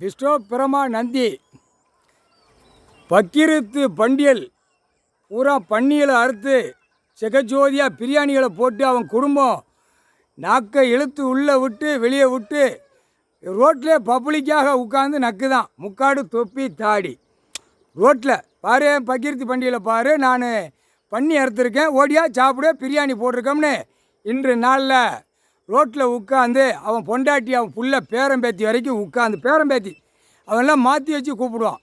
விஷ்ணு பிரமா நந்தி பக்கிரத்து பண்டியல் பூரா பன்னிகளை அறுத்து செகஜோதியாக பிரியாணிகளை போட்டு அவன் குடும்பம் நாக்கை இழுத்து உள்ளே விட்டு வெளியே விட்டு ரோட்டில் பப்ளிக்காக உட்காந்து நக்குதான் முக்காடு தொப்பி தாடி ரோட்டில் பாரு பக்கிரத்து பண்டிகையில் பாரு நான் பண்ணி அறுத்துருக்கேன் ஓடியா சாப்பிட பிரியாணி போட்டிருக்கோம்னு இன்று நாளில் ரோட்டில் உட்காந்து அவன் பொண்டாட்டி அவன் புள்ள பேரம்பேத்தி வரைக்கும் உட்காந்து பேரம்பேத்தி அவன்லாம் மாற்றி வச்சு கூப்பிடுவான்.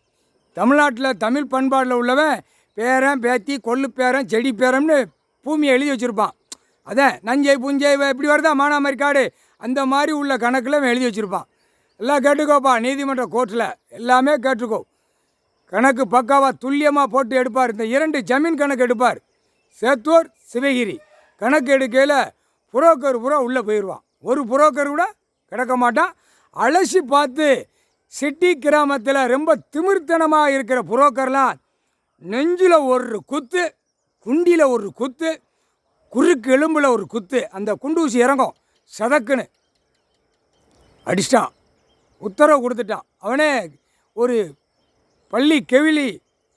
தமிழ்நாட்டில் தமிழ் பண்பாடில் உள்ளவன் பேரன் பேத்தி கொள்ளு பேரன் செடி பேரம்னு பூமியை எழுதி வச்சுருப்பான். அதான் நஞ்சை புஞ்சை இப்படி வருதா மானாமரி காடு அந்த மாதிரி உள்ள கணக்கில் அவன் எழுதி வச்சுருப்பான். எல்லாம் கேட்டுக்கோப்பா, நீதிமன்ற கோர்ட்டில் எல்லாமே கேட்டுக்கோ. கணக்கு பக்காவாக துல்லியமாக போட்டு எடுப்பார். இந்த 2 ஜமீன் கணக்கு எடுப்பார். சேத்தூர் சிவகிரி கணக்கு எடுக்கையில் புரோக்கர் பூரா உள்ளே போயிடுவான். ஒரு புரோக்கர் கூட கிடக்க மாட்டான். அலசி பார்த்து சிட்டி கிராமத்தில் ரொம்ப திமிர்த்தனமாக இருக்கிற புரோக்கர்லாம் நெஞ்சில் ஒரு குத்து, குண்டியில் ஒரு குத்து, குறுக்கு எலும்பில் ஒரு குத்து, அந்த குண்டூசி இறங்கும் சதக்குன்னு அடிச்சிட்டான். உத்தரவு கொடுத்துட்டான். அவனே ஒரு பள்ளி கெவிலி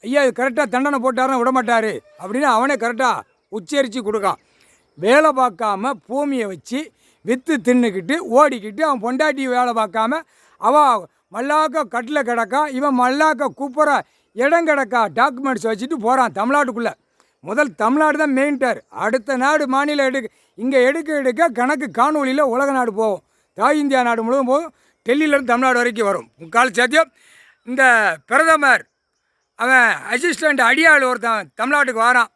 ஐயா கரெக்டாக தண்டனை போட்டாருன்னு விடமாட்டார் அப்படின்னு அவனே கரெக்டாக உச்சரித்து கொடுக்கான். வேலை பார்க்காம பூமியை வச்சு விற்று தின்னுக்கிட்டு ஓடிக்கிட்டு அவன் பொண்டாட்டி வேலை பார்க்காம அவள் மல்லாக்க கட்டில் கிடக்கா, இவன் மல்லாக்க கூப்பிட்ற இடம் கிடக்கா டாக்குமெண்ட்ஸ் வச்சுட்டு போகிறான் தமிழ்நாட்டுக்குள்ளே. முதல் தமிழ்நாடு தான் மெயின்டார். அடுத்த நாடு மாநிலம் இங்கே எடுக்க கணக்கு காணொலியில் உலக நாடு போகும். தாய் இந்தியா நாடு முழுவதும் போகும். டெல்லியிலேருந்து தமிழ்நாடு வரைக்கும் வரும். முக்கால் சாத்தியம் இந்த பிரதமர் அவன் அசிஸ்டண்ட் அடியாள் ஒருத்தன் தமிழ்நாட்டுக்கு வாரான்.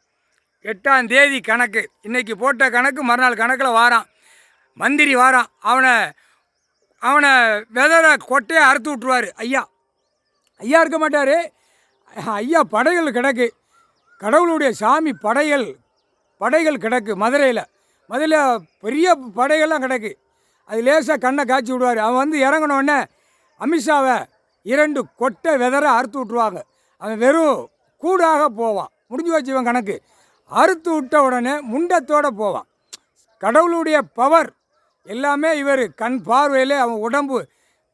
8ஆம் தேதி கணக்கு, இன்றைக்கி போட்ட கணக்கு மறுநாள் கணக்கில் வாரான். மந்திரி வாரான். அவனை வெதரை கொட்டையை அறுத்து விட்ருவார். ஐயா இருக்க மாட்டார். ஐயா படைகள் கிடக்கு, கடவுளுடைய சாமி படைகள் கிடக்கு மதுரையில் பெரிய படைகள்லாம் கிடக்கு. அது லேசாக கண்ணை காய்ச்சி விடுவார். அவன் வந்து இறங்கினோடனே அமித்ஷாவை 2 கொட்டை வெதரை அறுத்து விட்ருவாங்க. அவன் வெறும் கூடாக போவான். முடிஞ்சு வச்சு இவன் கணக்கு. அறுத்து விட்ட உடனே முண்டத்தோடு போவான். கடவுளுடைய பவர் எல்லாமே இவர் கண் பார்வையில் அவன் உடம்பு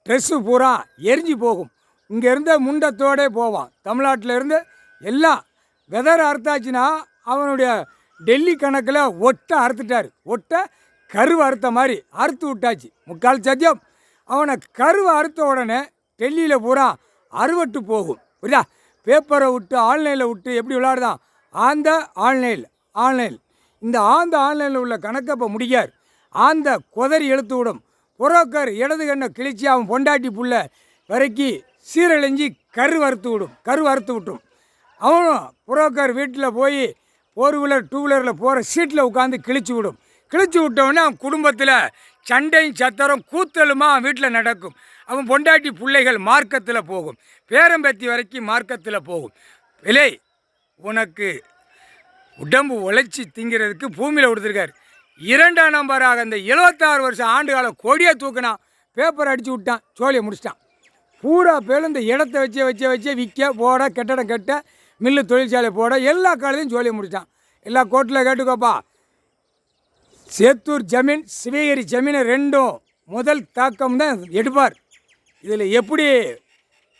ட்ரெஸ்ஸு பூரா எரிஞ்சு போகும். இங்கேருந்து முண்டத்தோடே போவான். தமிழ்நாட்டில் இருந்து எல்லாம் வெதரை அறுத்தாச்சுன்னா அவனுடைய டெல்லி கணக்கில் ஒட்டை அறுத்துட்டார். ஒட்டை கருவை அறுத்த மாதிரி அறுத்து விட்டாச்சு. முக்கால் சத்தியம் அவனை கருவை அறுத்த உடனே டெல்லியில் பூரா அறுவட்டு போகும். புரியா? பேப்பரை விட்டு ஆன்லைனில் விட்டு எப்படி விளையாடுதான் ஆன்லைன் இந்த ஆன்லைனில் உள்ள கணக்கை இப்போ முடிக்கார். குதறி எழுத்து விடும். புரோக்கர் இடது கண்ணை கிழிச்சி அவன் பொண்டாட்டி புள்ள வரைக்கும் சீரழிஞ்சி கரு அறுத்து விட்டும். அவனும் புரோக்கர் வீட்டில் போய் 4 வீலர் 2 வீலரில் போகிற சீட்டில் உட்காந்து கிழிச்சு விட்டவுடனே அவன் குடும்பத்தில் சண்டையும் சத்தரம் கூத்தலுமா அவன் வீட்டில் நடக்கும். அவன் பொண்டாட்டி பிள்ளைகள் மார்க்கத்தில் போகும். பேரம்பேத்தி வரைக்கும் மார்க்கத்தில் போகும். விலை உனக்கு உடம்பு உழைச்சி திங்கிறதுக்கு பூமியில் கொடுத்துருக்காரு. 2ஆம் நம்பராக இந்த 76 வருஷம் ஆண்டு காலம் கொடியை தூக்கினான். பேப்பர் அடித்து விட்டான். சோழியை முடிச்சிட்டான். பூரா பேரும் இந்த இடத்த வச்சு விற்க போட கட்டடம் கட்ட மில்லு தொழிற்சாலை போட எல்லா காலத்தையும் சோழியை முடித்தான். எல்லா கோர்ட்டில் கேட்டுக்கோப்பா. சேத்தூர் ஜமீன் சிவகிரி ஜமீனை 2ம் முதல் தாக்கம் தான் எடுப்பார். இதில் எப்படி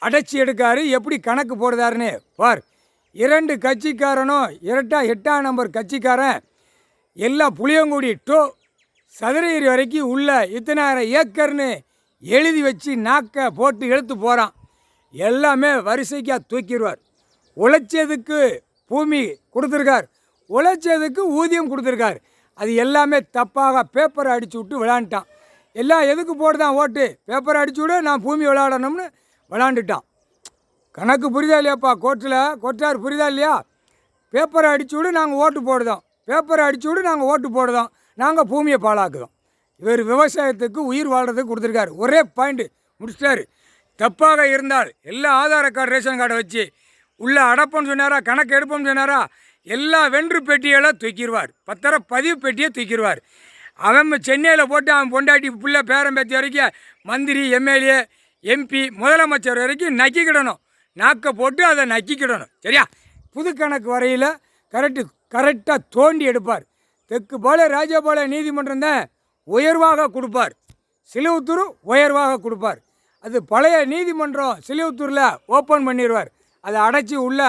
அடைச்சி எடுக்காரு, எப்படி கணக்கு போடுறாருன்னு பார். 2 கட்சிக்காரனும் 8ஆம் நம்பர் கட்சிக்காரன் எல்லாம் புளியங்குடி டோ சதுரகிரி வரைக்கும் உள்ள இத்தனாயிரம் ஏக்கர்னு எழுதி வச்சு நாக்கை போட்டு இழுத்து போகிறான். எல்லாமே வரிசைக்காக தூக்கிடுவார். உழைச்சதுக்கு பூமி கொடுத்துருக்கார், உழைச்சதுக்கு ஊதியம் கொடுத்துருக்கார். அது எல்லாமே தப்பாக பேப்பரை அடித்து விட்டு விளாண்டுட்டான். எல்லாம் எதுக்கு போடுதான் ஓட்டு? பேப்பரை அடித்து விட நான் பூமி விளையாடணும்னு விளாண்டுட்டான். கணக்கு புரியுதா இல்லையாப்பா? கோர்ட்டார் புரியுதா இல்லையா? பேப்பரை அடித்து விட நாங்கள் ஓட்டு போடுதோம், நாங்கள் பூமியை பாழாக்குதோம். இவர் விவசாயத்துக்கு உயிர் வாழ்கிறதுக்கு கொடுத்துருக்காரு. ஒரே பாயிண்ட்டு முடிச்சிட்டாரு. தப்பாக இருந்தால் எல்லா ஆதார கார்டு ரேஷன் கார்டை வச்சு உள்ள அடப்போன்னு சொன்னாரா, கணக்கு எடுப்போம்னு சொன்னாரா, எல்லா வென்று பெட்டியெல்லாம் தூக்கிடுவார். பத்திர பதிவு பெட்டியை தூக்கிடுவார். அவன் சென்னையில் போட்டு அவன் பொண்டாட்டி புள்ள பேரம்பேத்தி வரைக்கும் மந்திரி எம்எல்ஏ எம்பி முதலமைச்சர் வரைக்கும் நக்கிக்கிடணும். நாக்கை போட்டு அதை நக்கிக்கிடணும். சரியா? புது கணக்கு வரையில் கரெக்டாக தோண்டி எடுப்பார். தெற்கு போல ராஜபாளைய நீதிமன்றம் தான் உயர்வாக கொடுப்பார். சிலுவுத்தூர் உயர்வாக கொடுப்பார். அது பழைய நீதிமன்றம் சிலிவுத்தூரில் ஓப்பன் பண்ணிடுவார். அதை அடைச்சி உள்ள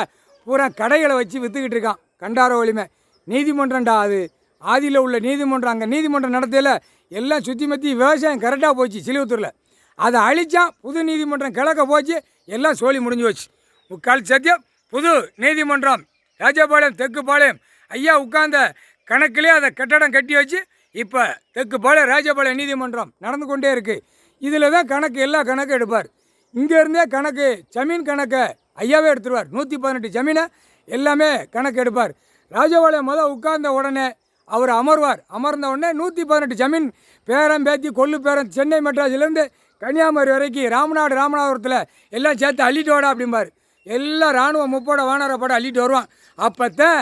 பூரா கடைகளை வச்சு விற்றுக்கிட்டு இருக்கான். கண்டார வலிமை நீதிமன்றம்டா அது. ஆதியில் உள்ள நீதிமன்றம், அங்கே நீதிமன்றம் நடத்தையில் எல்லாம் சுற்றி மற்றி விவசாயம் கரெக்டாக போச்சு சிலிவுத்தூரில். அதை அழித்தான். புது நீதிமன்றம் கிழக்க போச்சு, எல்லாம் சோழி முடிஞ்சு போச்சு. முக்கால் சத்தியம் புது நீதிமன்றம் ராஜபாளையம் தெற்குப்பாளையம் ஐயா உட்கார்ந்த கணக்கிலே அதை கட்டடம் கட்டி வச்சு இப்போ தெற்குப்பாளையம் ராஜபாளையம் நீதிமன்றம் நடந்து கொண்டே இருக்குது. இதில் தான் கணக்கு, எல்லா கணக்கும் எடுப்பார். இங்கேருந்தே கணக்கு, ஜமீன் கணக்கை ஐயாவே எடுத்துருவார். 118 ஜமீனை எல்லாமே கணக்கு எடுப்பார். ராஜபாளையம் உட்கார்ந்த உடனே அவர் அமர்வார். அமர்ந்த உடனே 118 ஜமீன் பேரன் பேத்தி கொள்ளு பேரன் சென்னை மெட்ராஸ்லேருந்து கன்னியாகுமரி வரைக்கும் ராமநாதபுரத்தில் எல்லாம் சேர்த்து அள்ளிட்டு வாடா அப்படிம்பார். எல்லாம் இராணுவம் முப்போட வானரப்பட அள்ளிட்டு வருவான். அப்போத்தான்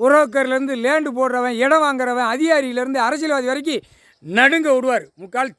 புரோக்கர்லேருந்து லேண்டு போடுறவன், இடம் வாங்குறவன், அதிகாரியிலேருந்து அரசியல்வாதி வரைக்கும் நடுங்க விடுவார். முக்கால்